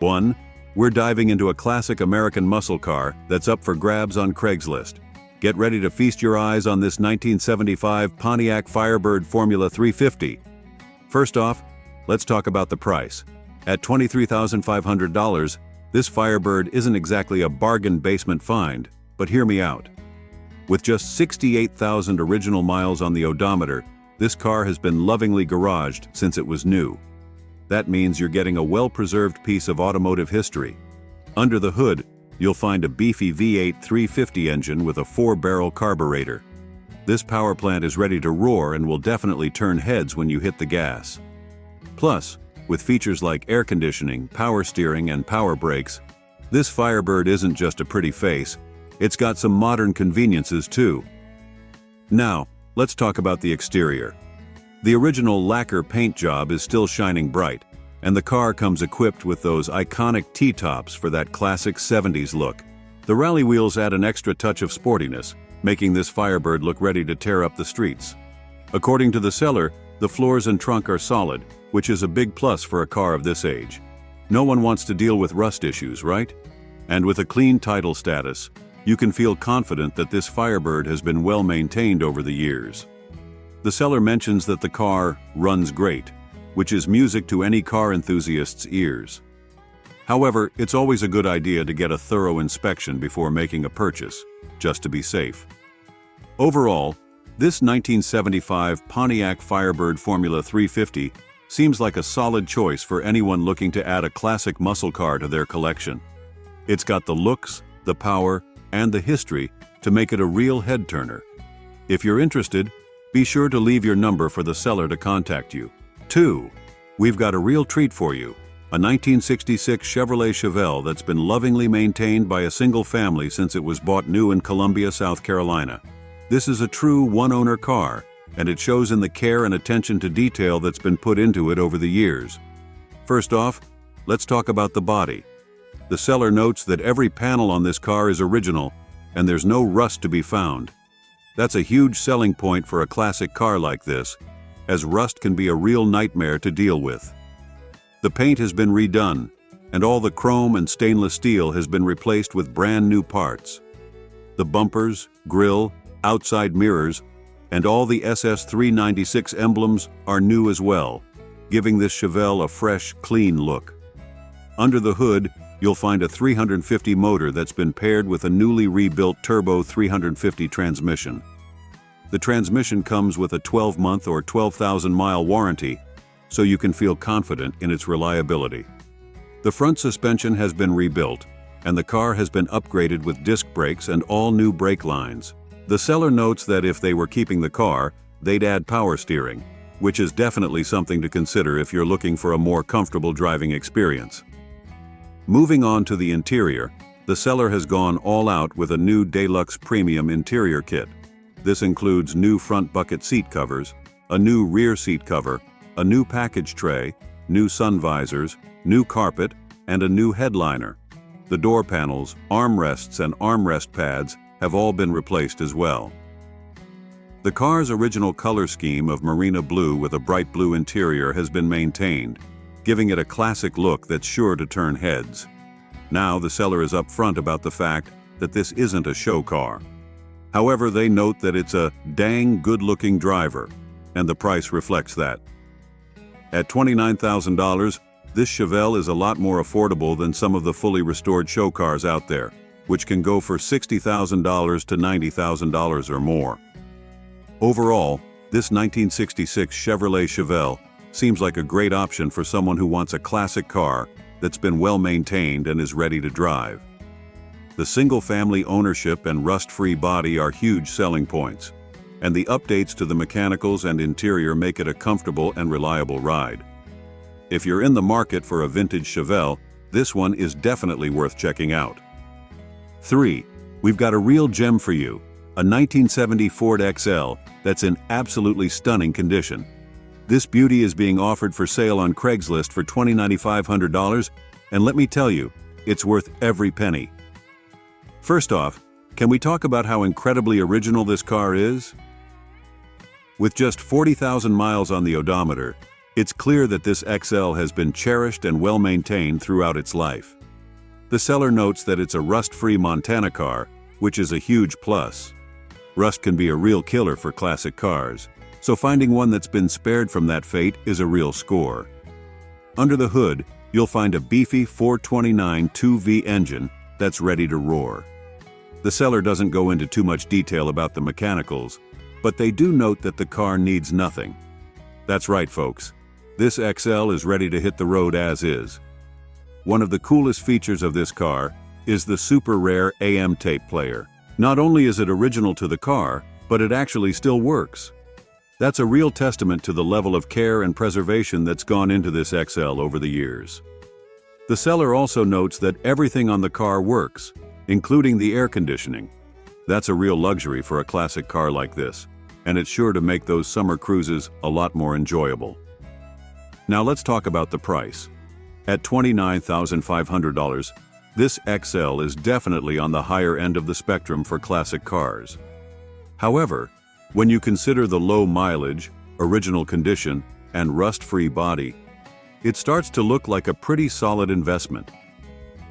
1. We're diving into a classic American muscle car that's up for grabs on Craigslist. Get ready to feast your eyes on this 1975 Pontiac Firebird Formula 350. First off, let's talk about the price. At $23,500, this Firebird isn't exactly a bargain basement find, but hear me out. With just 68,000 original miles on the odometer, this car has been lovingly garaged since it was new. That means you're getting a well-preserved piece of automotive history. Under the hood, you'll find a beefy V8 350 engine with a 4-barrel carburetor. This power plant is ready to roar and will definitely turn heads when you hit the gas. Plus, with features like air conditioning, power steering, and power brakes, this Firebird isn't just a pretty face, it's got some modern conveniences too. Now, let's talk about the exterior. The original lacquer paint job is still shining bright, and the car comes equipped with those iconic T-tops for that classic 70s look. The rally wheels add an extra touch of sportiness, making this Firebird look ready to tear up the streets. According to the seller, the floors and trunk are solid, which is a big plus for a car of this age. No one wants to deal with rust issues, right? And with a clean title status, you can feel confident that this Firebird has been well maintained over the years. The seller mentions that the car runs great, which is music to any car enthusiast's ears. However, it's always a good idea to get a thorough inspection before making a purchase, just to be safe. Overall, this 1975 Pontiac Firebird Formula 350 seems like a solid choice for anyone looking to add a classic muscle car to their collection. It's got the looks, the power, and the history to make it a real head-turner. If you're interested, be sure to leave your number for the seller to contact you. 2. We've got a real treat for you, a 1966 Chevrolet Chevelle that's been lovingly maintained by a single family since it was bought new in Columbia, South Carolina. This is a true one-owner car, and it shows in the care and attention to detail that's been put into it over the years. First off, let's talk about the body. The seller notes that every panel on this car is original, and there's no rust to be found. That's a huge selling point for a classic car like this, as rust can be a real nightmare to deal with. The paint has been redone, and all the chrome and stainless steel has been replaced with brand new parts. The bumpers, grille, outside mirrors, and all the SS396 emblems are new as well, giving this Chevelle a fresh, clean look. Under the hood, you'll find a 350 motor that's been paired with a newly rebuilt turbo 350 transmission. The transmission comes with a 12-month or 12,000-mile warranty, so you can feel confident in its reliability. The front suspension has been rebuilt, and the car has been upgraded with disc brakes and all new brake lines. The seller notes that if they were keeping the car, they'd add power steering, which is definitely something to consider if you're looking for a more comfortable driving experience. Moving on to the interior, the seller has gone all out with a new Deluxe Premium interior kit. This includes new front bucket seat covers, a new rear seat cover, a new package tray, new sun visors, new carpet, and a new headliner. The door panels, armrests, and armrest pads have all been replaced as well. The car's original color scheme of marina blue with a bright blue interior has been maintained, giving it a classic look that's sure to turn heads. Now the seller is upfront about the fact that this isn't a show car. However, they note that it's a dang good-looking driver, and the price reflects that. At $29,000, this Chevelle is a lot more affordable than some of the fully restored show cars out there, which can go for $60,000 to $90,000 or more. Overall, this 1966 Chevrolet Chevelle seems like a great option for someone who wants a classic car that's been well maintained and is ready to drive. The single-family ownership and rust-free body are huge selling points, and the updates to the mechanicals and interior make it a comfortable and reliable ride. If you're in the market for a vintage Chevelle, this one is definitely worth checking out. 3. We've got a real gem for you, a 1970 Ford XL that's in absolutely stunning condition. This beauty is being offered for sale on Craigslist for $29,500, and let me tell you, it's worth every penny. First off, can we talk about how incredibly original this car is? With just 40,000 miles on the odometer, It's clear that this XL has been cherished and well maintained throughout its life. The seller notes that it's a rust-free Montana car, which is a huge plus. Rust can be a real killer for classic cars, so finding one that's been spared from that fate is a real score. Under the hood, you'll find a beefy 429 2V engine that's ready to roar. The seller doesn't go into too much detail about the mechanicals, but they do note that the car needs nothing. That's right, folks. This XL is ready to hit the road as is. One of the coolest features of this car is the super rare AM tape player. Not only is it original to the car, but it actually still works. That's a real testament to the level of care and preservation that's gone into this XL over the years. The seller also notes that everything on the car works, including the air conditioning. That's a real luxury for a classic car like this, and it's sure to make those summer cruises a lot more enjoyable. Now let's talk about the price. At $29,500, this XL is definitely on the higher end of the spectrum for classic cars. However, when you consider the low mileage, original condition, and rust-free body, it starts to look like a pretty solid investment.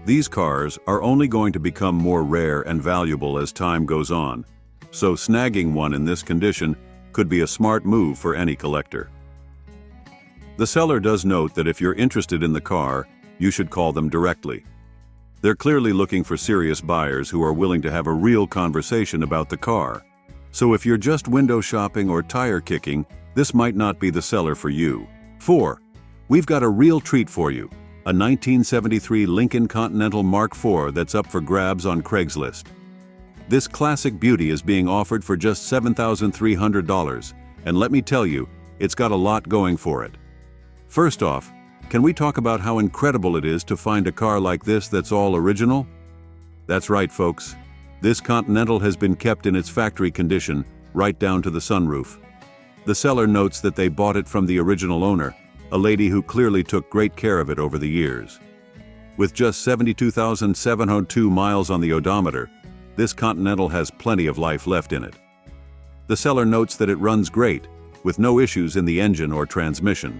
These cars are only going to become more rare and valuable as time goes on, so snagging one in this condition could be a smart move for any collector. The seller does note that if you're interested in the car, you should call them directly. They're clearly looking for serious buyers who are willing to have a real conversation about the car. So if you're just window shopping or tire kicking, this might not be the seller for you. 4. We've got a real treat for you, a 1973 Lincoln Continental Mark IV that's up for grabs on Craigslist. This classic beauty is being offered for just $7,300, and let me tell you, it's got a lot going for it. First off, can we talk about how incredible it is to find a car like this that's all original? That's right, folks. This Continental has been kept in its factory condition, right down to the sunroof. The seller notes that they bought it from the original owner, a lady who clearly took great care of it over the years. With just 72,702 miles on the odometer, this Continental has plenty of life left in it. The seller notes that it runs great, with no issues in the engine or transmission.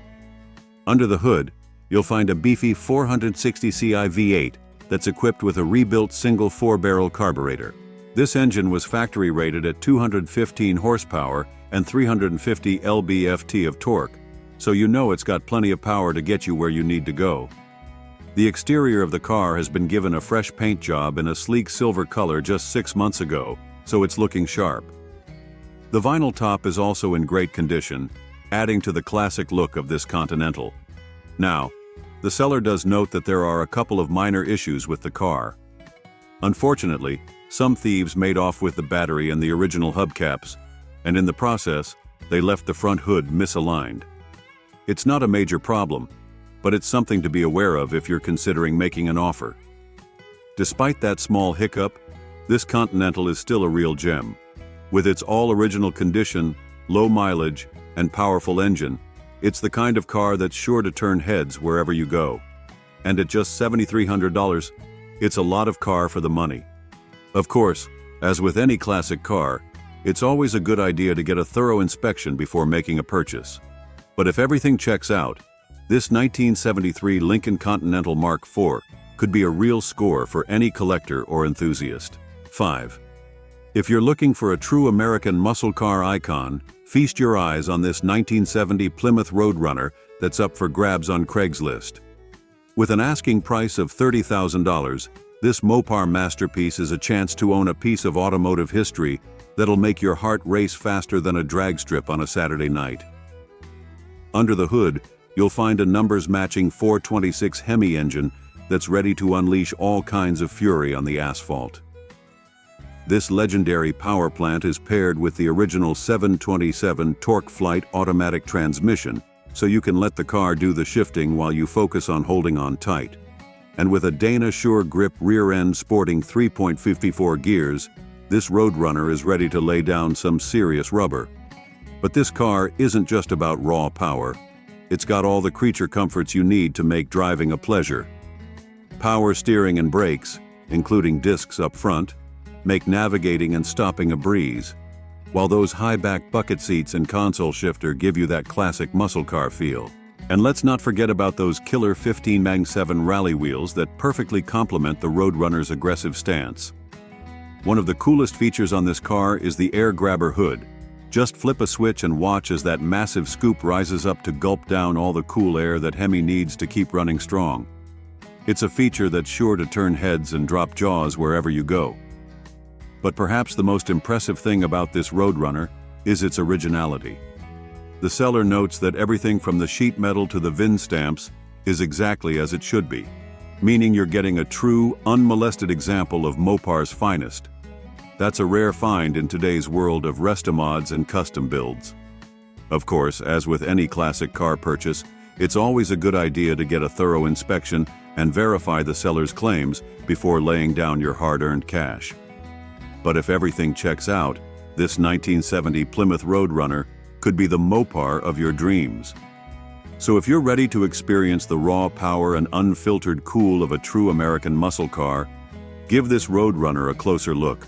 Under the hood, you'll find a beefy 460 Ci V8 that's equipped with a rebuilt single 4-barrel carburetor. This engine was factory rated at 215 horsepower and 350 lb-ft of torque, so you know it's got plenty of power to get you where you need to go. The exterior of the car has been given a fresh paint job in a sleek silver color just 6 months ago, so it's looking sharp. The vinyl top is also in great condition, adding to the classic look of this Continental. Now, the seller does note that there are a couple of minor issues with the car. Unfortunately, some thieves made off with the battery and the original hubcaps, and in the process, they left the front hood misaligned. It's not a major problem, but it's something to be aware of if you're considering making an offer. Despite that small hiccup, this Continental is still a real gem. With its all-original condition, low mileage, and powerful engine, it's the kind of car that's sure to turn heads wherever you go. And at just $7,300, it's a lot of car for the money. Of course, as with any classic car, it's always a good idea to get a thorough inspection before making a purchase. But if everything checks out, this 1973 Lincoln Continental Mark IV could be a real score for any collector or enthusiast. 5. If you're looking for a true American muscle car icon, feast your eyes on this 1970 Plymouth Roadrunner that's up for grabs on Craigslist. With an asking price of $30,000, this Mopar masterpiece is a chance to own a piece of automotive history that'll make your heart race faster than a drag strip on a Saturday night. Under the hood, you'll find a numbers-matching 426 Hemi engine that's ready to unleash all kinds of fury on the asphalt. This legendary power plant is paired with the original 727 TorqueFlite automatic transmission, so you can let the car do the shifting while you focus on holding on tight. And with a Dana Sure Grip rear end sporting 3.54 gears, this Roadrunner is ready to lay down some serious rubber. But this car isn't just about raw power. It's got all the creature comforts you need to make driving a pleasure. Power steering and brakes, including discs up front, make navigating and stopping a breeze, while those high-back bucket seats and console shifter give you that classic muscle car feel. And let's not forget about those killer 15 Mag 7 rally wheels that perfectly complement the Roadrunner's aggressive stance. One of the coolest features on this car is the air grabber hood. Just flip a switch and watch as that massive scoop rises up to gulp down all the cool air that Hemi needs to keep running strong. It's a feature that's sure to turn heads and drop jaws wherever you go. But perhaps the most impressive thing about this Roadrunner is its originality. The seller notes that everything from the sheet metal to the VIN stamps is exactly as it should be, meaning you're getting a true, unmolested example of Mopar's finest. That's a rare find in today's world of restomods and custom builds. Of course, as with any classic car purchase, it's always a good idea to get a thorough inspection and verify the seller's claims before laying down your hard-earned cash. But if everything checks out, this 1970 Plymouth Roadrunner could be the Mopar of your dreams. So if you're ready to experience the raw power and unfiltered cool of a true American muscle car, give this Roadrunner a closer look.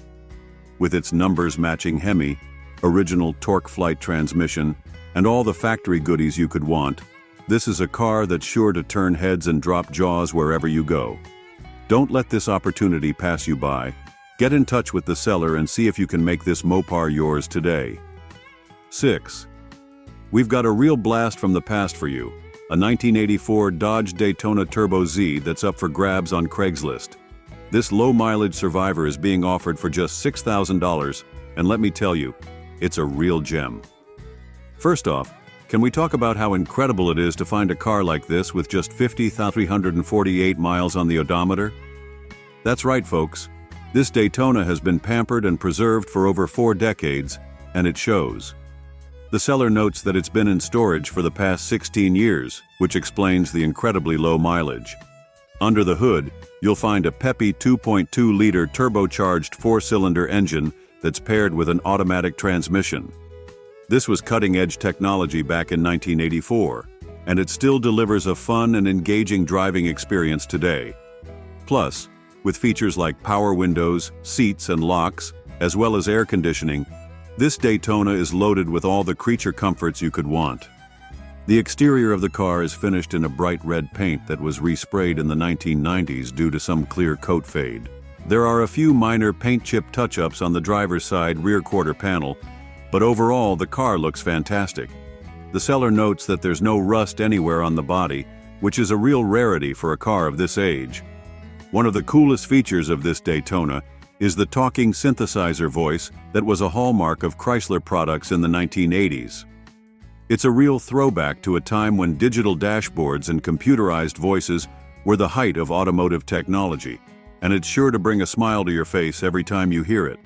With its numbers-matching Hemi, original TorqueFlite transmission, and all the factory goodies you could want, this is a car that's sure to turn heads and drop jaws wherever you go. Don't let this opportunity pass you by. Get in touch with the seller and see if you can make this Mopar yours today. 6. We've got a real blast from the past for you, a 1984 Dodge Daytona Turbo Z that's up for grabs on Craigslist. This low-mileage survivor is being offered for just $6,000, and let me tell you, it's a real gem. First off, can we talk about how incredible it is to find a car like this with just 50,348 miles on the odometer? That's right, folks. This Daytona has been pampered and preserved for over 4 decades, and it shows. The seller notes that it's been in storage for the past 16 years, which explains the incredibly low mileage. Under the hood, you'll find a peppy 2.2-liter turbocharged 4-cylinder engine that's paired with an automatic transmission. This was cutting-edge technology back in 1984, and it still delivers a fun and engaging driving experience today. Plus, with features like power windows, seats, and locks, as well as air conditioning, this Daytona is loaded with all the creature comforts you could want. The exterior of the car is finished in a bright red paint that was resprayed in the 1990s due to some clear coat fade. There are a few minor paint chip touch-ups on the driver's side rear quarter panel, but overall the car looks fantastic. The seller notes that there's no rust anywhere on the body, which is a real rarity for a car of this age. One of the coolest features of this Daytona is the talking synthesizer voice that was a hallmark of Chrysler products in the 1980s. It's a real throwback to a time when digital dashboards and computerized voices were the height of automotive technology, and it's sure to bring a smile to your face every time you hear it.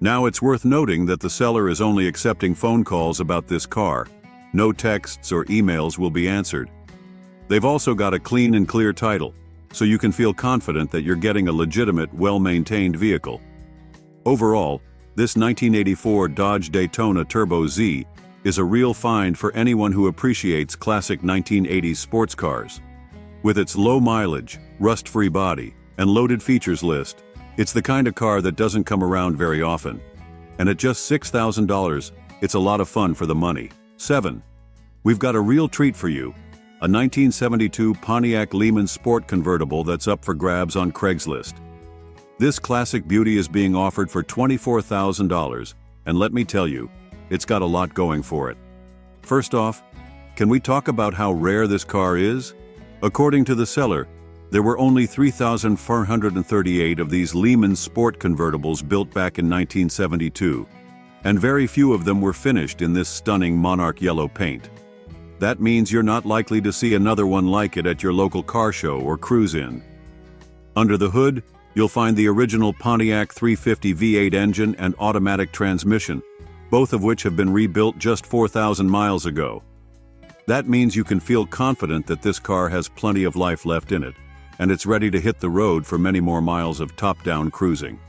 Now it's worth noting that the seller is only accepting phone calls about this car. No texts or emails will be answered. They've also got a clean and clear title, so you can feel confident that you're getting a legitimate, well-maintained vehicle. Overall, this 1984 Dodge Daytona Turbo Z is a real find for anyone who appreciates classic 1980s sports cars. With its low mileage, rust-free body, and loaded features list, it's the kind of car that doesn't come around very often. And at just $6,000, it's a lot of fun for the money. 7. We've got a real treat for you, a 1972 Pontiac Lehman Sport convertible that's up for grabs on Craigslist. This classic beauty is being offered for $24,000, and let me tell you, it's got a lot going for it. First off, can we talk about how rare this car is? According to the seller, there were only 3,438 of these Lehman Sport convertibles built back in 1972, and very few of them were finished in this stunning monarch yellow paint. That means you're not likely to see another one like it at your local car show or cruise-in. Under the hood, you'll find the original Pontiac 350 V8 engine and automatic transmission, both of which have been rebuilt just 4,000 miles ago. That means you can feel confident that this car has plenty of life left in it, and it's ready to hit the road for many more miles of top-down cruising.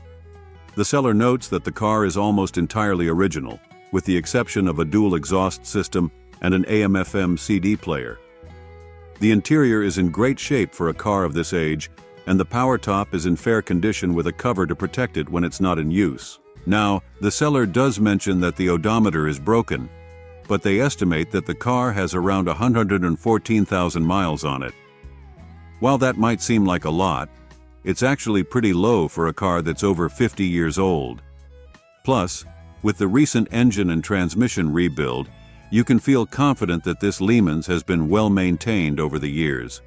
The seller notes that the car is almost entirely original, with the exception of a dual exhaust system and an AM/FM CD player. The interior is in great shape for a car of this age, and the power top is in fair condition with a cover to protect it when it's not in use. Now, the seller does mention that the odometer is broken. but they estimate that the car has around 114,000 miles on it. While that might seem like a lot, it's actually pretty low for a car that's over 50 years old. Plus, with the recent engine and transmission rebuild, you can feel confident that this Lehman's has been well maintained over the years.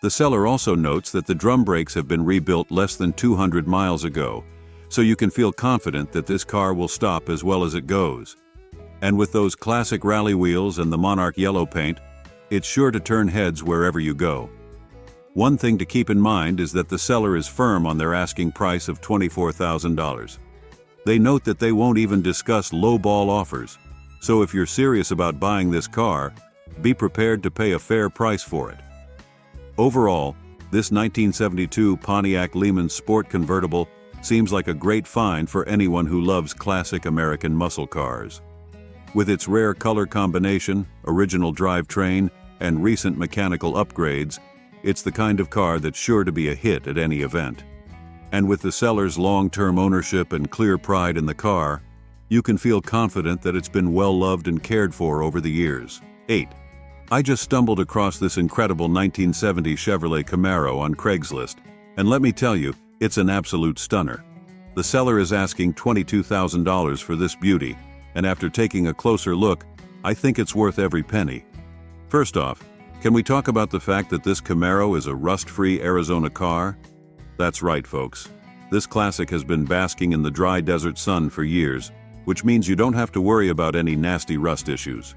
The seller also notes that the drum brakes have been rebuilt less than 200 miles ago, so you can feel confident that this car will stop as well as it goes. And with those classic rally wheels and the Monarch yellow paint, it's sure to turn heads wherever you go. One thing to keep in mind is that the seller is firm on their asking price of $24,000. They note that they won't even discuss low-ball offers, so if you're serious about buying this car, be prepared to pay a fair price for it. Overall, this 1972 Pontiac Lehman's Sport convertible seems like a great find for anyone who loves classic American muscle cars. With its rare color combination, original drivetrain, and recent mechanical upgrades, it's the kind of car that's sure to be a hit at any event. And with the seller's long-term ownership and clear pride in the car, you can feel confident that it's been well loved and cared for over the years. 8. I just stumbled across this incredible 1970 Chevrolet Camaro on Craigslist, and let me tell you, it's an absolute stunner. The seller is asking $22,000 for this beauty, and after taking a closer look, I think it's worth every penny. First off, can we talk about the fact that this Camaro is a rust-free Arizona car? That's right, folks. This classic has been basking in the dry desert sun for years, which means you don't have to worry about any nasty rust issues.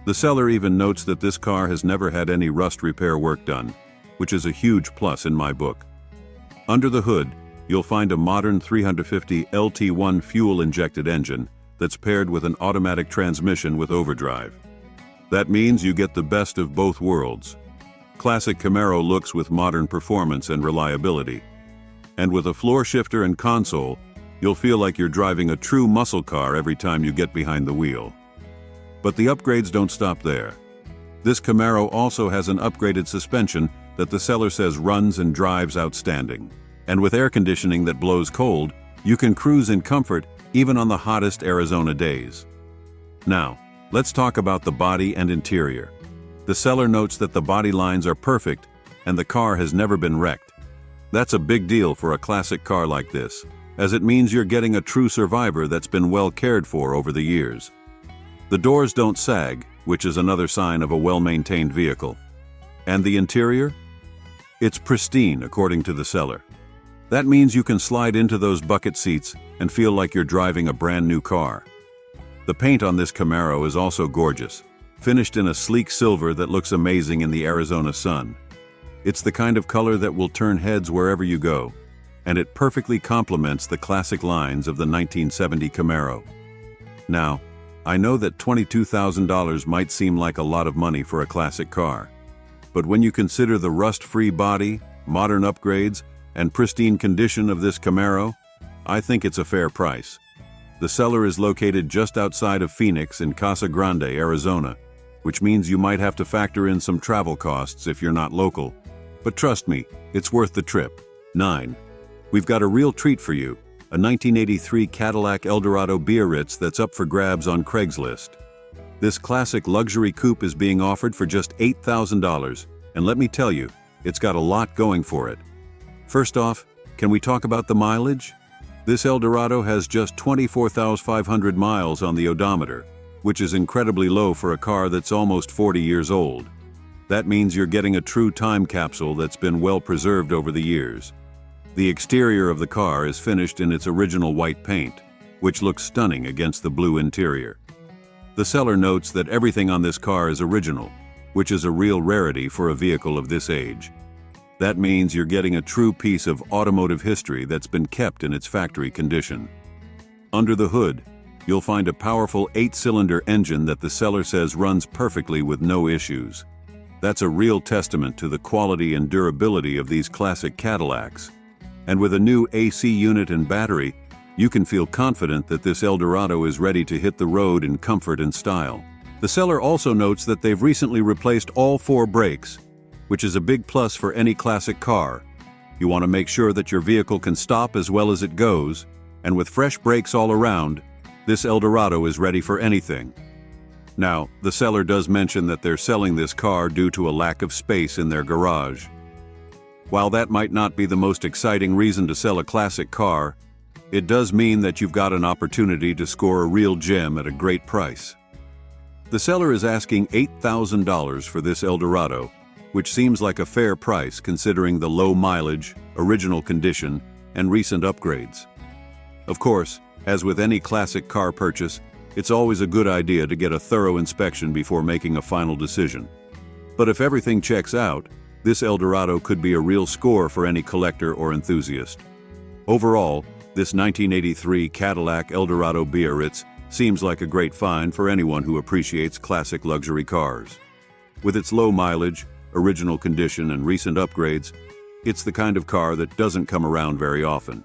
The seller even notes that this car has never had any rust repair work done, which is a huge plus in my book. Under the hood, you'll find a modern 350 LT1 fuel-injected engine that's paired with an automatic transmission with overdrive. That means you get the best of both worlds. Classic Camaro looks with modern performance and reliability. And with a floor shifter and console, you'll feel like you're driving a true muscle car every time you get behind the wheel. But the upgrades don't stop there. This Camaro also has an upgraded suspension that the seller says runs and drives outstanding. And with air conditioning that blows cold, you can cruise in comfort even on the hottest Arizona days. Now, let's talk about the body and interior. The seller notes that the body lines are perfect and the car has never been wrecked. That's a big deal for a classic car like this, as it means you're getting a true survivor that's been well cared for over the years. The doors don't sag, which is another sign of a well-maintained vehicle. And the interior? It's pristine, according to the seller. That means you can slide into those bucket seats and feel like you're driving a brand new car. The paint on this Camaro is also gorgeous, finished in a sleek silver that looks amazing in the Arizona sun. It's the kind of color that will turn heads wherever you go, and it perfectly complements the classic lines of the 1970 Camaro. Now, I know that $22,000 might seem like a lot of money for a classic car, but when you consider the rust-free body, modern upgrades, and pristine condition of this Camaro, I think it's a fair price. The seller is located just outside of Phoenix in Casa Grande, Arizona, which means you might have to factor in some travel costs if you're not local. But trust me, it's worth the trip. 9. We've got a real treat for you, a 1983 Cadillac Eldorado Biarritz that's up for grabs on Craigslist. This classic luxury coupe is being offered for just $8,000, and let me tell you, it's got a lot going for it. First off, can we talk about the mileage? This Eldorado has just 24,500 miles on the odometer, which is incredibly low for a car that's almost 40 years old. That means you're getting a true time capsule that's been well preserved over the years. The exterior of the car is finished in its original white paint, which looks stunning against the blue interior. The seller notes that everything on this car is original, which is a real rarity for a vehicle of this age. That means you're getting a true piece of automotive history that's been kept in its factory condition. Under the hood, you'll find a powerful 8-cylinder engine that the seller says runs perfectly with no issues. That's a real testament to the quality and durability of these classic Cadillacs. And with a new AC unit and battery, you can feel confident that this Eldorado is ready to hit the road in comfort and style. The seller also notes that they've recently replaced all 4 brakes, which is a big plus for any classic car. You want to make sure that your vehicle can stop as well as it goes, and with fresh brakes all around, this Eldorado is ready for anything. Now, the seller does mention that they're selling this car due to a lack of space in their garage. While that might not be the most exciting reason to sell a classic car, it does mean that you've got an opportunity to score a real gem at a great price. The seller is asking $8,000 for this Eldorado, which seems like a fair price considering the low mileage, original condition, and recent upgrades. Of course, as with any classic car purchase, it's always a good idea to get a thorough inspection before making a final decision. But if everything checks out, this Eldorado could be a real score for any collector or enthusiast. Overall, this 1983 Cadillac Eldorado Biarritz seems like a great find for anyone who appreciates classic luxury cars. With its low mileage, original condition, and recent upgrades, it's the kind of car that doesn't come around very often.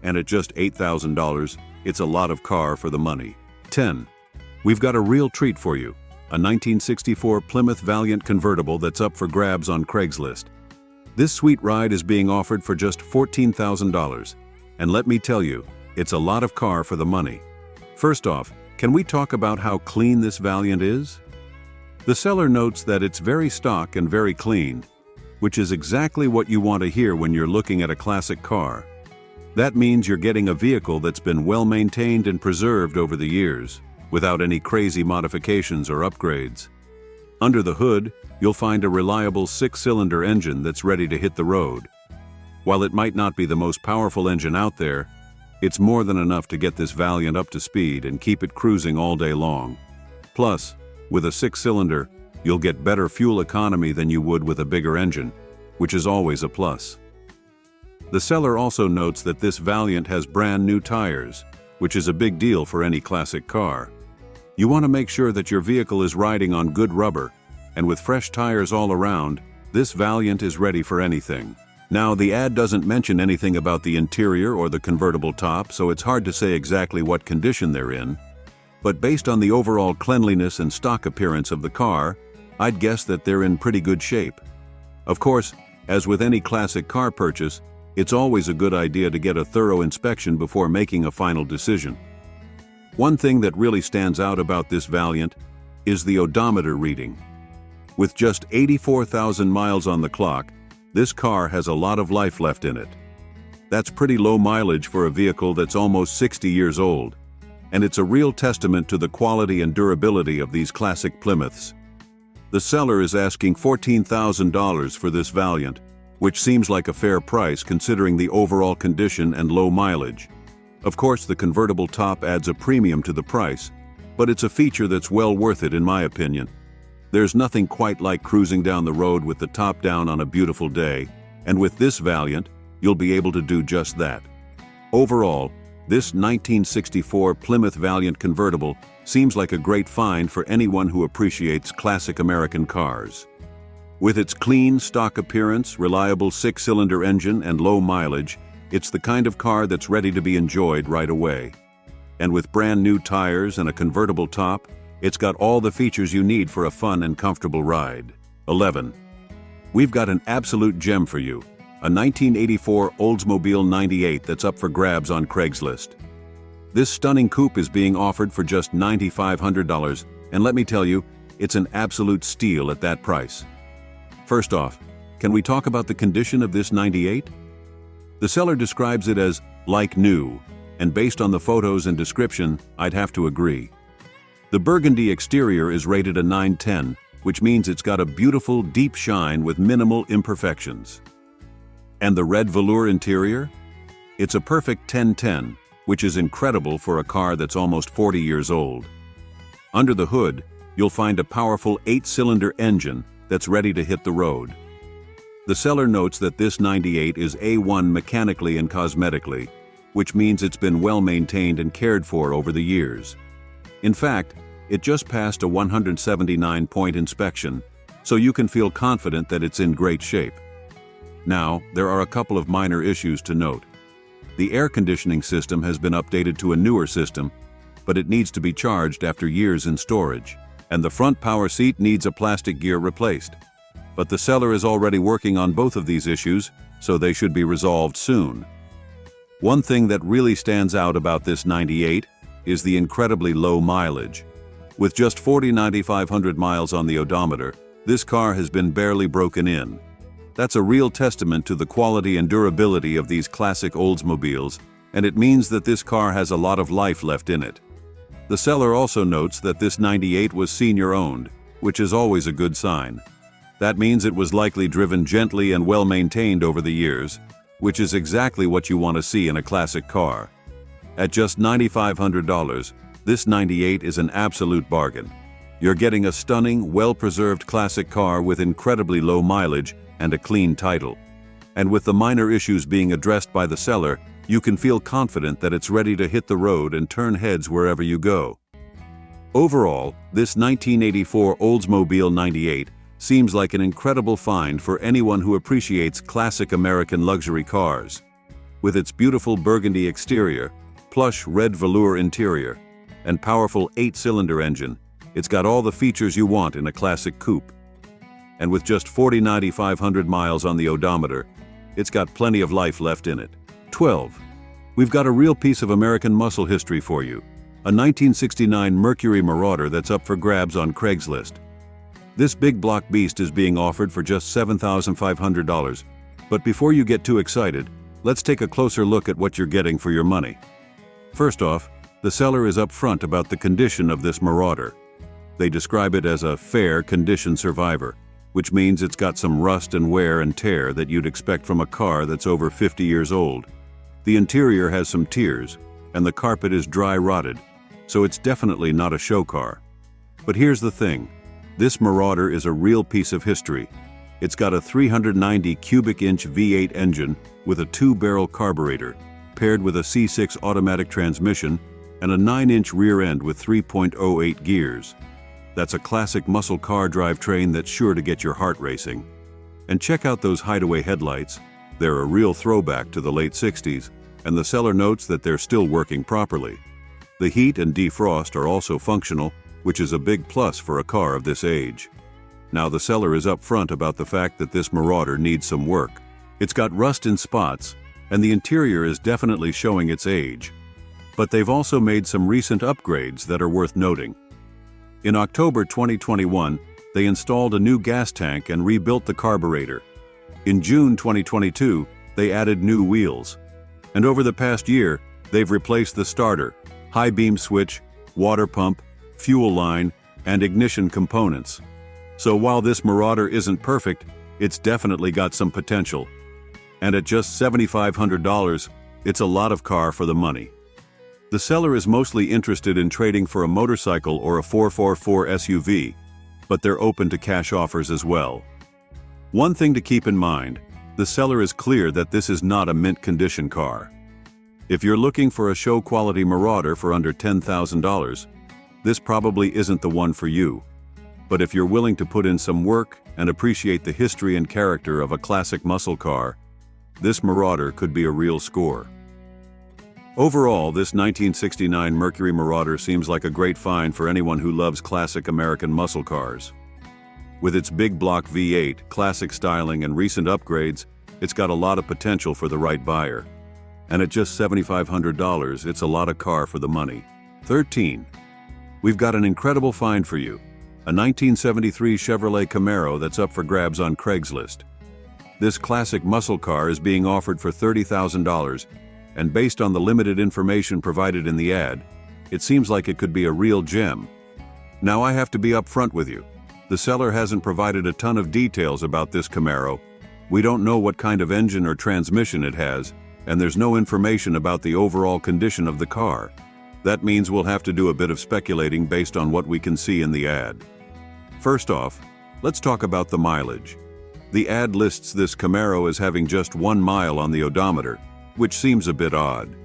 And at just $8,000, it's a lot of car for the money. 10. We've got a real treat for you, a 1964 Plymouth Valiant convertible that's up for grabs on Craigslist. This sweet ride is being offered for just $14,000, and let me tell you, it's a lot of car for the money. First off, can we talk about how clean this Valiant is? The seller notes that it's very stock and very clean, which is exactly what you want to hear when you're looking at a classic car. That means you're getting a vehicle that's been well maintained and preserved over the years, without any crazy modifications or upgrades. Under the hood, you'll find a reliable 6-cylinder engine that's ready to hit the road. While it might not be the most powerful engine out there, it's more than enough to get this Valiant up to speed and keep it cruising all day long. Plus, with a 6-cylinder, you'll get better fuel economy than you would with a bigger engine, which is always a plus. The seller also notes that this Valiant has brand new tires, which is a big deal for any classic car. You want to make sure that your vehicle is riding on good rubber, and with fresh tires all around, this Valiant is ready for anything. Now, the ad doesn't mention anything about the interior or the convertible top, so it's hard to say exactly what condition they're in. But based on the overall cleanliness and stock appearance of the car, I'd guess that they're in pretty good shape. Of course, as with any classic car purchase, it's always a good idea to get a thorough inspection before making a final decision. One thing that really stands out about this Valiant is the odometer reading. With just 84,000 miles on the clock, this car has a lot of life left in it. That's pretty low mileage for a vehicle that's almost 60 years old, and it's a real testament to the quality and durability of these classic Plymouths. The seller is asking $14,000 for this Valiant, which seems like a fair price considering the overall condition and low mileage. Of course, the convertible top adds a premium to the price, but it's a feature that's well worth it in my opinion. There's nothing quite like cruising down the road with the top down on a beautiful day, and with this Valiant, you'll be able to do just that. Overall, this 1964 Plymouth Valiant convertible seems like a great find for anyone who appreciates classic American cars. With its clean, stock appearance, reliable 6-cylinder engine, and low mileage, it's the kind of car that's ready to be enjoyed right away. And with brand new tires and a convertible top, it's got all the features you need for a fun and comfortable ride. 11. We've got an absolute gem for you, a 1984 Oldsmobile 98 that's up for grabs on Craigslist. This stunning coupe is being offered for just $9,500, and let me tell you, it's an absolute steal at that price. First off, can we talk about the condition of this 98? The seller describes it as like new, and based on the photos and description, I'd have to agree. The burgundy exterior is rated a 9/10, which means it's got a beautiful, deep shine with minimal imperfections. And the red velour interior? It's a perfect 10/10, which is incredible for a car that's almost 40 years old. Under the hood, you'll find a powerful 8-cylinder engine that's ready to hit the road. The seller notes that this 98 is A1 mechanically and cosmetically, which means it's been well maintained and cared for over the years. In fact, it just passed a 179-point inspection, so you can feel confident that it's in great shape. Now, there are a couple of minor issues to note. The air conditioning system has been updated to a newer system, but it needs to be charged after years in storage, and the front power seat needs a plastic gear replaced. But the seller is already working on both of these issues, so they should be resolved soon. One thing that really stands out about this 98 is the incredibly low mileage. With just 49,500 miles on the odometer, this car has been barely broken in. That's a real testament to the quality and durability of these classic Oldsmobiles, and it means that this car has a lot of life left in it. The seller also notes that this 98 was senior-owned, which is always a good sign. That means it was likely driven gently and well-maintained over the years, which is exactly what you want to see in a classic car. At just $9,500, this 98 is an absolute bargain. You're getting a stunning, well-preserved classic car with incredibly low mileage and a clean title. And with the minor issues being addressed by the seller, you can feel confident that it's ready to hit the road and turn heads wherever you go. Overall, this 1984 Oldsmobile 98 seems like an incredible find for anyone who appreciates classic American luxury cars. With its beautiful burgundy exterior, plush red velour interior, and powerful 8-cylinder engine, it's got all the features you want in a classic coupe. And with just 49,500 miles on the odometer, it's got plenty of life left in it. 12. We've got a real piece of American muscle history for you. A 1969 Mercury Marauder that's up for grabs on Craigslist. This big block beast is being offered for just $7,500. But before you get too excited, let's take a closer look at what you're getting for your money. First off, the seller is upfront about the condition of this Marauder. They describe it as a fair condition survivor, which means it's got some rust and wear and tear that you'd expect from a car that's over 50 years old. The interior has some tears, and the carpet is dry rotted, so it's definitely not a show car. But here's the thing, this Marauder is a real piece of history. It's got a 390 cubic inch V8 engine with a 2-barrel carburetor, paired with a C6 automatic transmission and a 9-inch rear end with 3.08 gears. That's a classic muscle car drivetrain that's sure to get your heart racing. And check out those hideaway headlights. They're a real throwback to the late 60s, and the seller notes that they're still working properly. The heat and defrost are also functional, which is a big plus for a car of this age. Now the seller is upfront about the fact that this Marauder needs some work. It's got rust in spots, and the interior is definitely showing its age. But they've also made some recent upgrades that are worth noting. In October 2021, they installed a new gas tank and rebuilt the carburetor. In June 2022, they added new wheels. And over the past year, they've replaced the starter, high beam switch, water pump, fuel line, and ignition components. So while this Marauder isn't perfect, it's definitely got some potential. And at just $7,500, it's a lot of car for the money. The seller is mostly interested in trading for a motorcycle or a 4x4 SUV, but they're open to cash offers as well. One thing to keep in mind, the seller is clear that this is not a mint condition car. If you're looking for a show quality Marauder for under $10,000, this probably isn't the one for you. But if you're willing to put in some work and appreciate the history and character of a classic muscle car, this Marauder could be a real score. Overall, this 1969 Mercury Marauder seems like a great find for anyone who loves classic American muscle cars. With its big block V8, classic styling, and recent upgrades, it's got a lot of potential for the right buyer. And at just $7,500, it's a lot of car for the money. 13. We've got an incredible find for you. A 1973 Chevrolet Camaro that's up for grabs on Craigslist. This classic muscle car is being offered for $30,000, and based on the limited information provided in the ad, it seems like it could be a real gem. Now I have to be upfront with you. The seller hasn't provided a ton of details about this Camaro. We don't know what kind of engine or transmission it has, and there's no information about the overall condition of the car. That means we'll have to do a bit of speculating based on what we can see in the ad. First off, let's talk about the mileage. The ad lists this Camaro as having just 1 mile on the odometer, which seems a bit odd.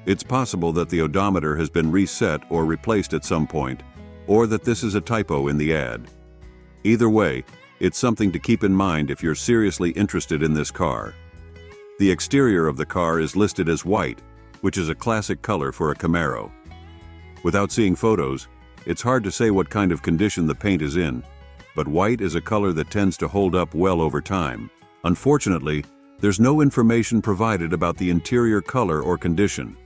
It's possible that the odometer has been reset or replaced at some point, or that this is a typo in the ad. Either way, it's something to keep in mind if you're seriously interested in this car. The exterior of the car is listed as white, which is a classic color for a Camaro. Without seeing photos, it's hard to say what kind of condition the paint is in, but white is a color that tends to hold up well over time. Unfortunately, there's no information provided about the interior color or condition.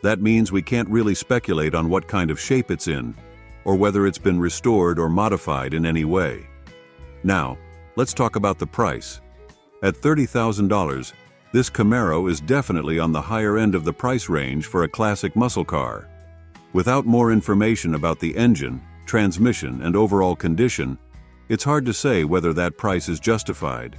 That means we can't really speculate on what kind of shape it's in, or whether it's been restored or modified in any way. Now, let's talk about the price. At $30,000, this Camaro is definitely on the higher end of the price range for a classic muscle car. Without more information about the engine, transmission, and overall condition, it's hard to say whether that price is justified.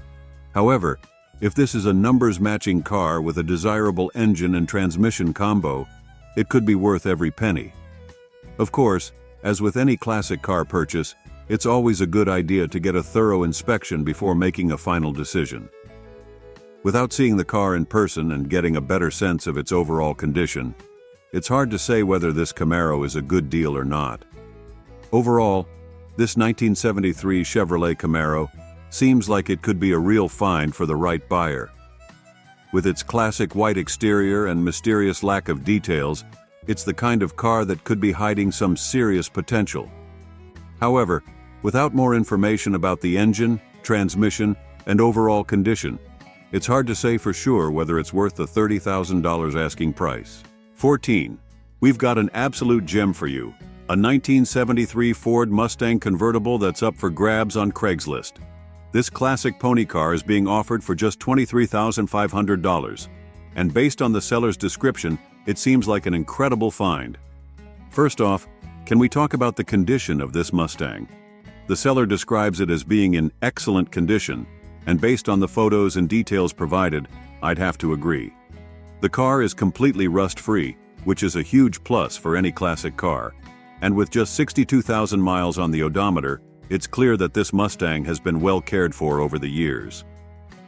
However, if this is a numbers-matching car with a desirable engine and transmission combo, it could be worth every penny. Of course, as with any classic car purchase, it's always a good idea to get a thorough inspection before making a final decision. Without seeing the car in person and getting a better sense of its overall condition, it's hard to say whether this Camaro is a good deal or not. Overall, this 1973 Chevrolet Camaro seems like it could be a real find for the right buyer. With its classic white exterior and mysterious lack of details, it's the kind of car that could be hiding some serious potential. However, without more information about the engine, transmission, and overall condition, it's hard to say for sure whether it's worth the $30,000 asking price. 14. We've got an absolute gem for you. A 1973 Ford Mustang convertible that's up for grabs on Craigslist. This classic pony car is being offered for just $23,500. And based on the seller's description, it seems like an incredible find. First off, can we talk about the condition of this Mustang? The seller describes it as being in excellent condition, and based on the photos and details provided, I'd have to agree. The car is completely rust-free, which is a huge plus for any classic car, and with just 62,000 miles on the odometer, it's clear that this Mustang has been well cared for over the years.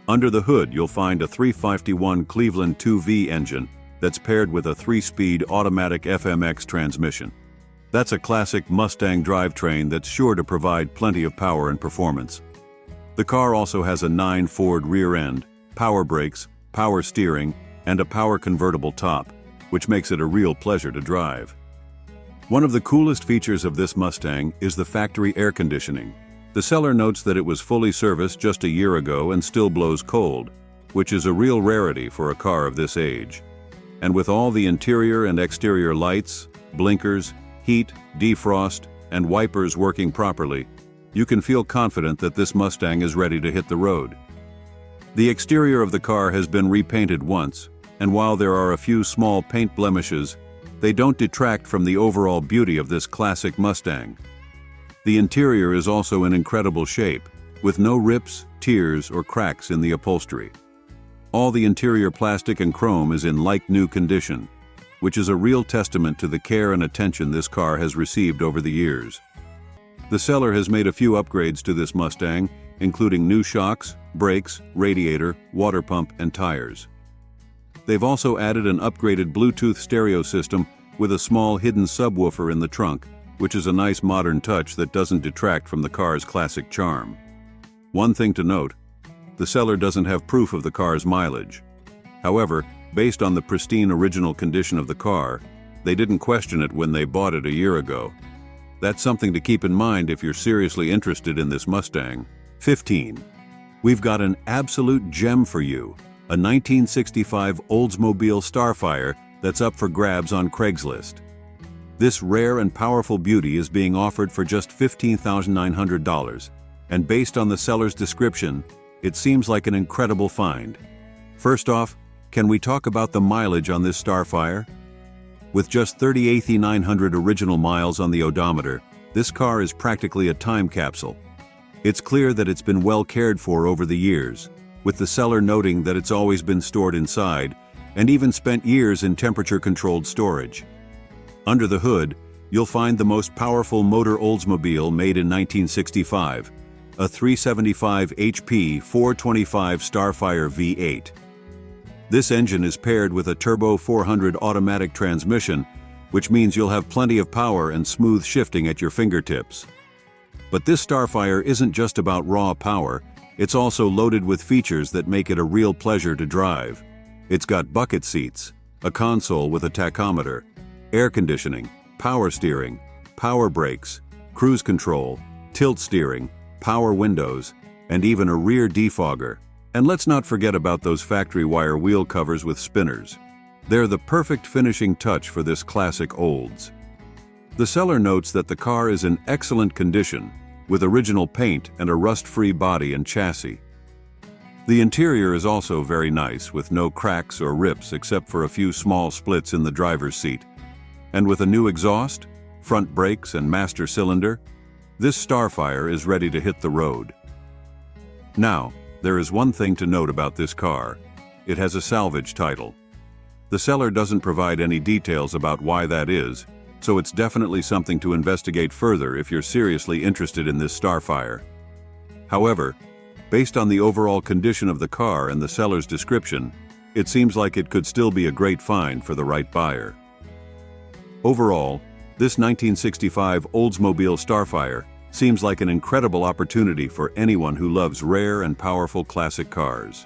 Under the hood, you'll find a 351 Cleveland 2V engine that's paired with a 3-speed automatic FMX transmission. That's a classic Mustang drivetrain that's sure to provide plenty of power and performance. The car also has a 9 Ford rear end, power brakes, power steering, and a power convertible top, which makes it a real pleasure to drive. One of the coolest features of this Mustang is the factory air conditioning. The seller notes that it was fully serviced just a year ago and still blows cold, which is a real rarity for a car of this age. And with all the interior and exterior lights, blinkers, heat, defrost, and wipers working properly, you can feel confident that this Mustang is ready to hit the road. The exterior of the car has been repainted once, and while there are a few small paint blemishes, they don't detract from the overall beauty of this classic Mustang. The interior is also in incredible shape, with no rips, tears, or cracks in the upholstery. All the interior plastic and chrome is in like-new condition, which is a real testament to the care and attention this car has received over the years. The seller has made a few upgrades to this Mustang, including new shocks, brakes, radiator, water pump, and tires. They've also added an upgraded Bluetooth stereo system with a small hidden subwoofer in the trunk, which is a nice modern touch that doesn't detract from the car's classic charm. One thing to note, the seller doesn't have proof of the car's mileage. However, based on the pristine original condition of the car, they didn't question it when they bought it a year ago. That's something to keep in mind if you're seriously interested in this Mustang. 15. We've got an absolute gem for you, a 1965 Oldsmobile Starfire that's up for grabs on Craigslist. This rare and powerful beauty is being offered for just $15,900, and based on the seller's description, it seems like an incredible find. First off, can we talk about the mileage on this Starfire? With just 38,900 original miles on the odometer, this car is practically a time capsule. It's clear that it's been well cared for over the years, with the seller noting that it's always been stored inside and even spent years in temperature-controlled storage. Under the hood, you'll find the most powerful motor Oldsmobile made in 1965, a 375 HP 425 Starfire V8. This engine is paired with a Turbo 400 automatic transmission, which means you'll have plenty of power and smooth shifting at your fingertips. But this Starfire isn't just about raw power, it's also loaded with features that make it a real pleasure to drive. It's got bucket seats, a console with a tachometer, air conditioning, power steering, power brakes, cruise control, tilt steering, power windows, and even a rear defogger. And let's not forget about those factory wire wheel covers with spinners. They're the perfect finishing touch for this classic Olds. The seller notes that the car is in excellent condition, with original paint and a rust-free body and chassis. The interior is also very nice, with no cracks or rips except for a few small splits in the driver's seat. And with a new exhaust, front brakes and master cylinder, this Starfire is ready to hit the road. Now, there is one thing to note about this car. It has a salvage title. The seller doesn't provide any details about why that is, so it's definitely something to investigate further if you're seriously interested in this Starfire. However, based on the overall condition of the car and the seller's description, it seems like it could still be a great find for the right buyer. Overall, this 1965 Oldsmobile Starfire seems like an incredible opportunity for anyone who loves rare and powerful classic cars.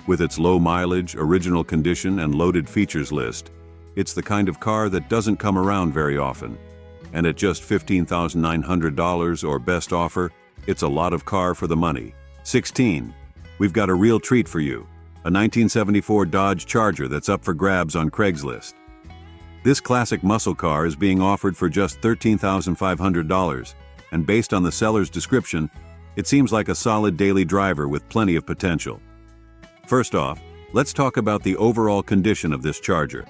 With its low mileage, original condition, and loaded features list, it's the kind of car that doesn't come around very often. And at just $15,900 or best offer, it's a lot of car for the money. 16. We've got a real treat for you. A 1974 Dodge Charger that's up for grabs on Craigslist. This classic muscle car is being offered for just $13,500, and based on the seller's description, it seems like a solid daily driver with plenty of potential. First off, let's talk about the overall condition of this Charger.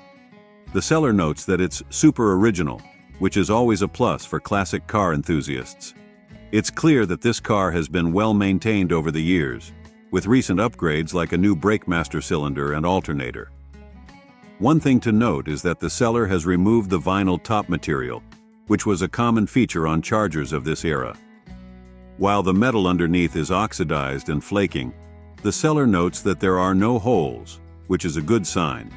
The seller notes that it's super original, which is always a plus for classic car enthusiasts. It's clear that this car has been well maintained over the years, with recent upgrades like a new brake master cylinder and alternator. One thing to note is that the seller has removed the vinyl top material, which was a common feature on Chargers of this era. While the metal underneath is oxidized and flaking, the seller notes that there are no holes, which is a good sign.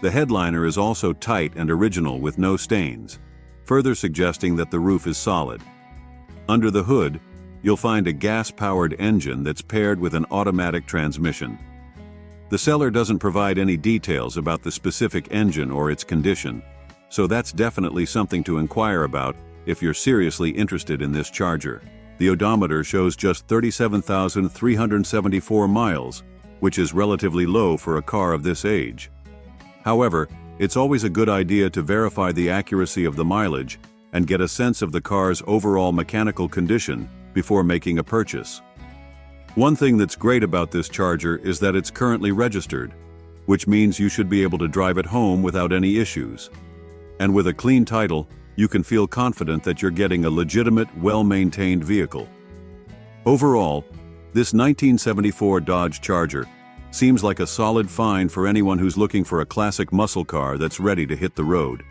The headliner is also tight and original with no stains, further suggesting that the roof is solid. Under the hood, you'll find a gas-powered engine that's paired with an automatic transmission. The seller doesn't provide any details about the specific engine or its condition, so that's definitely something to inquire about if you're seriously interested in this Charger. The odometer shows just 37,374 miles, which is relatively low for a car of this age. However, it's always a good idea to verify the accuracy of the mileage and get a sense of the car's overall mechanical condition before making a purchase. One thing that's great about this Charger is that it's currently registered, which means you should be able to drive it home without any issues. And with a clean title, you can feel confident that you're getting a legitimate, well-maintained vehicle. Overall, this 1974 Dodge Charger seems like a solid find for anyone who's looking for a classic muscle car that's ready to hit the road.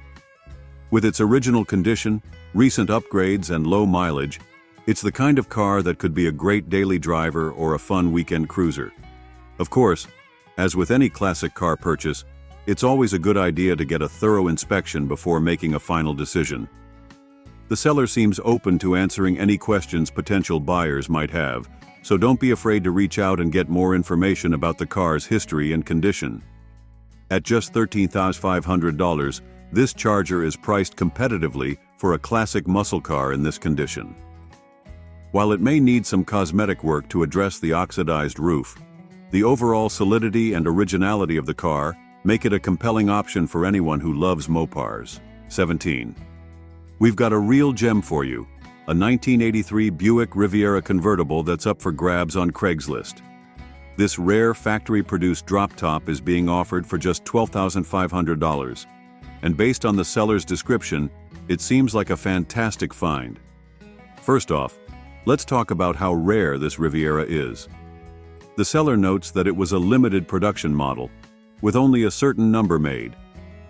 With its original condition, recent upgrades, and low mileage, it's the kind of car that could be a great daily driver or a fun weekend cruiser. Of course, as with any classic car purchase, it's always a good idea to get a thorough inspection before making a final decision. The seller seems open to answering any questions potential buyers might have, so don't be afraid to reach out and get more information about the car's history and condition. At just $13,500, this Charger is priced competitively for a classic muscle car in this condition. While it may need some cosmetic work to address the oxidized roof, the overall solidity and originality of the car make it a compelling option for anyone who loves Mopars. 17. We've got a real gem for you, a 1983 Buick Riviera convertible that's up for grabs on Craigslist. This rare factory-produced drop-top is being offered for just $12,500, and based on the seller's description, it seems like a fantastic find. First off, let's talk about how rare this Riviera is. The seller notes that it was a limited production model, with only a certain number made.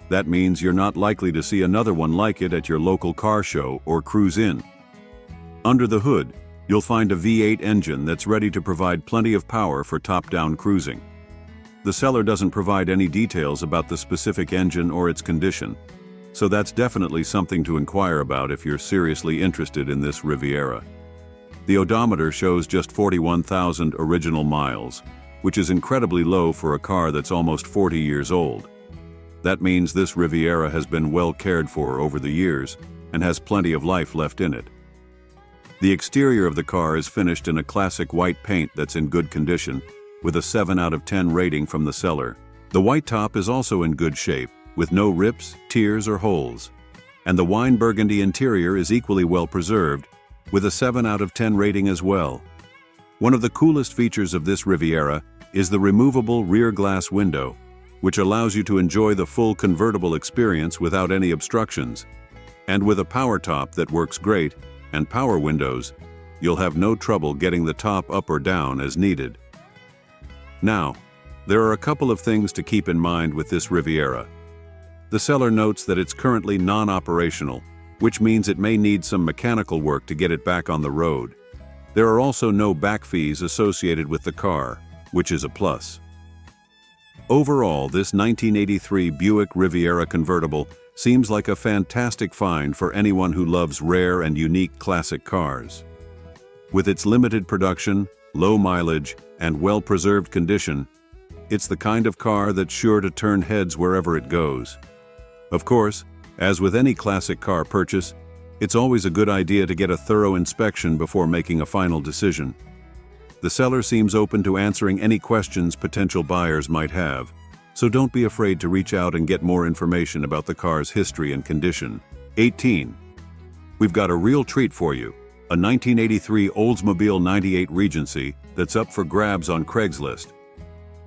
That means you're not likely to see another one like it at your local car show or cruise-in. Under the hood, you'll find a V8 engine that's ready to provide plenty of power for top-down cruising. The seller doesn't provide any details about the specific engine or its condition, so that's definitely something to inquire about if you're seriously interested in this Riviera. The odometer shows just 41,000 original miles, which is incredibly low for a car that's almost 40 years old. That means this Riviera has been well cared for over the years and has plenty of life left in it. The exterior of the car is finished in a classic white paint that's in good condition, with a 7 out of 10 rating from the seller. The white top is also in good shape, with no rips, tears, or holes. And the wine burgundy interior is equally well preserved, with a 7 out of 10 rating as well. One of the coolest features of this Riviera is the removable rear glass window, which allows you to enjoy the full convertible experience without any obstructions. And with a power top that works great and power windows, you'll have no trouble getting the top up or down as needed. Now, there are a couple of things to keep in mind with this Riviera. The seller notes that it's currently non-operational, which means it may need some mechanical work to get it back on the road. There are also no back fees associated with the car, which is a plus. Overall, this 1983 Buick Riviera convertible seems like a fantastic find for anyone who loves rare and unique classic cars. With its limited production, low mileage, and well-preserved condition, it's the kind of car that's sure to turn heads wherever it goes. Of course, as with any classic car purchase, it's always a good idea to get a thorough inspection before making a final decision. The seller seems open to answering any questions potential buyers might have, so don't be afraid to reach out and get more information about the car's history and condition. 18. We've got a real treat for you, a 1983 Oldsmobile 98 Regency that's up for grabs on Craigslist.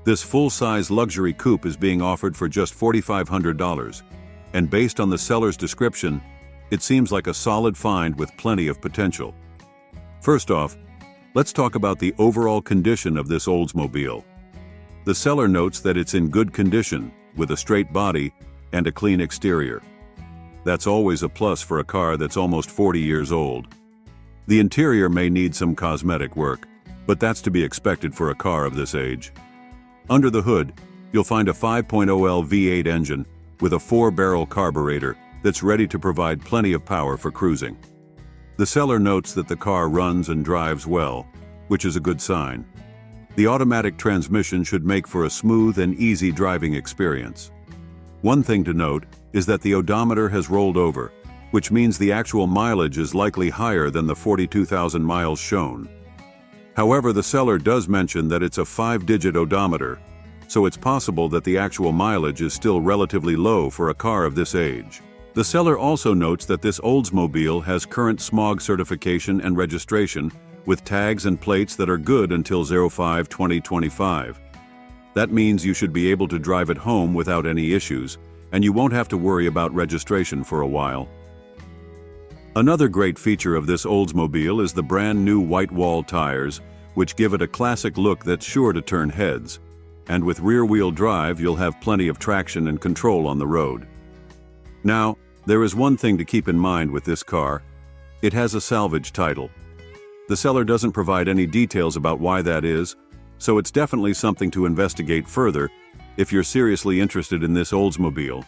This full-size luxury coupe is being offered for just $4,500, and based on the seller's description, it seems like a solid find with plenty of potential. First off, let's talk about the overall condition of this Oldsmobile. The seller notes that it's in good condition, with a straight body and a clean exterior. That's always a plus for a car that's almost 40 years old. The interior may need some cosmetic work, but that's to be expected for a car of this age. Under the hood, you'll find a 5.0L V8 engine with a 4-barrel carburetor that's ready to provide plenty of power for cruising. The seller notes that the car runs and drives well, which is a good sign. The automatic transmission should make for a smooth and easy driving experience. One thing to note is that the odometer has rolled over, which means the actual mileage is likely higher than the 42,000 miles shown. However, the seller does mention that it's a 5-digit odometer, so it's possible that the actual mileage is still relatively low for a car of this age. The seller also notes that this Oldsmobile has current smog certification and registration, with tags and plates that are good until 05/2025. That means you should be able to drive it home without any issues, and you won't have to worry about registration for a while. Another great feature of this Oldsmobile is the brand new white wall tires, which give it a classic look that's sure to turn heads. And with rear-wheel drive, you'll have plenty of traction and control on the road. Now, there is one thing to keep in mind with this car. It has a salvage title. The seller doesn't provide any details about why that is, so it's definitely something to investigate further if you're seriously interested in this Oldsmobile.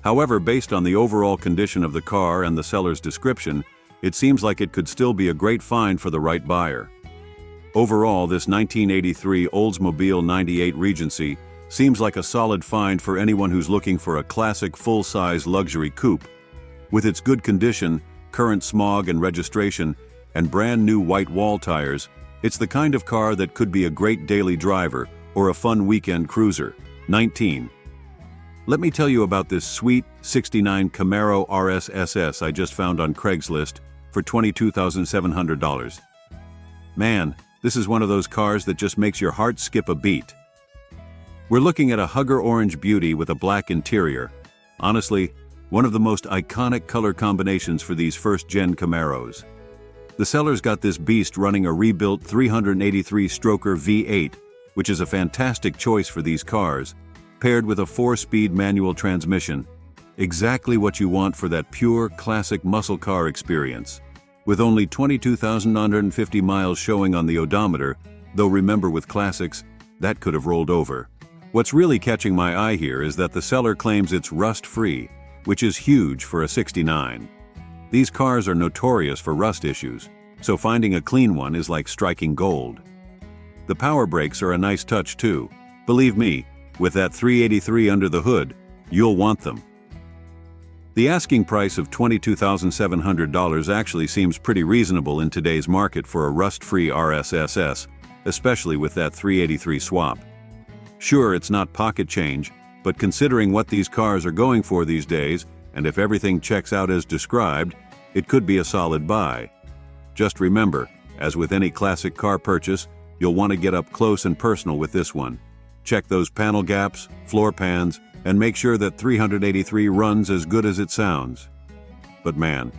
However, based on the overall condition of the car and the seller's description, it seems like it could still be a great find for the right buyer. Overall, this 1983 Oldsmobile 98 Regency seems like a solid find for anyone who's looking for a classic full-size luxury coupe. With its good condition, current smog and registration, and brand new white wall tires, it's the kind of car that could be a great daily driver or a fun weekend cruiser. 19. Let me tell you about this sweet '69 Camaro RS SS I just found on Craigslist for $22,700. Man, this is one of those cars that just makes your heart skip a beat. We're looking at a Hugger Orange Beauty with a black interior. Honestly, one of the most iconic color combinations for these first-gen Camaros. The seller's got this beast running a rebuilt 383-stroker V8, which is a fantastic choice for these cars, paired with a 4-speed manual transmission. Exactly what you want for that pure, classic muscle car experience. With only 22,950 miles showing on the odometer, though remember with classics, that could have rolled over. What's really catching my eye here is that the seller claims it's rust-free, which is huge for a '69. These cars are notorious for rust issues, so finding a clean one is like striking gold. The power brakes are a nice touch too. Believe me, with that 383 under the hood, you'll want them. The asking price of $22,700 actually seems pretty reasonable in today's market for a rust-free RSSS, especially with that 383 swap. Sure, it's not pocket change, but considering what these cars are going for these days, and if everything checks out as described, it could be a solid buy. Just remember, as with any classic car purchase, you'll want to get up close and personal with this one. Check those panel gaps, floor pans, and make sure that 383 runs as good as it sounds. But man,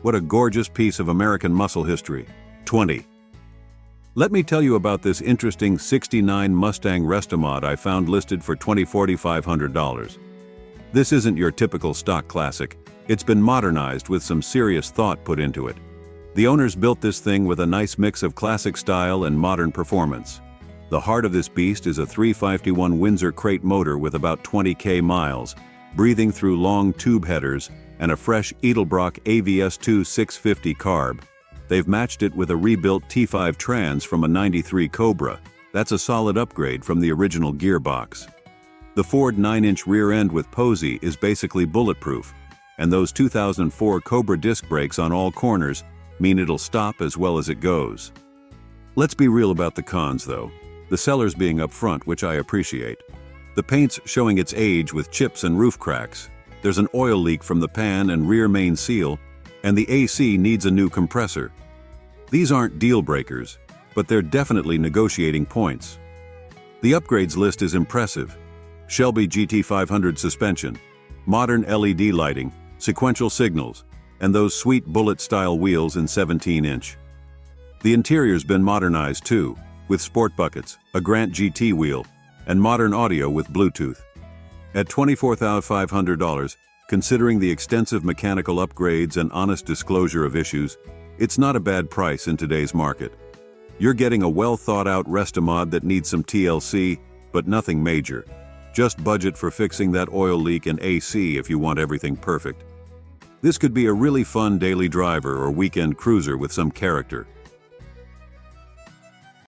what a gorgeous piece of American muscle history. 20. Let me tell you about this interesting '69 Mustang Restomod I found listed for $24,500. This isn't your typical stock classic. It's been modernized with some serious thought put into it. The owners built this thing with a nice mix of classic style and modern performance. The heart of this beast is a 351 Windsor crate motor with about 20,000 miles, breathing through long tube headers, and a fresh Edelbrock AVS2 650 carb. They've matched it with a rebuilt T5 trans from a '93 Cobra. That's a solid upgrade from the original gearbox. The Ford 9-inch rear end with Posey is basically bulletproof, and those 2004 Cobra disc brakes on all corners mean it'll stop as well as it goes. Let's be real about the cons though. The sellers being up front, which I appreciate. The paint's showing its age with chips and roof cracks. There's an oil leak from the pan and rear main seal, and the AC needs a new compressor. These aren't deal breakers, but they're definitely negotiating points. The upgrades list is impressive. Shelby GT500 suspension, modern LED lighting, sequential signals, and those sweet bullet-style wheels in 17-inch. The interior's been modernized too, with sport buckets, a Grant GT wheel, and modern audio with Bluetooth. At $24,500, considering the extensive mechanical upgrades and honest disclosure of issues, it's not a bad price in today's market. You're getting a well-thought-out Restomod that needs some TLC, but nothing major. Just budget for fixing that oil leak and AC if you want everything perfect. This could be a really fun daily driver or weekend cruiser with some character.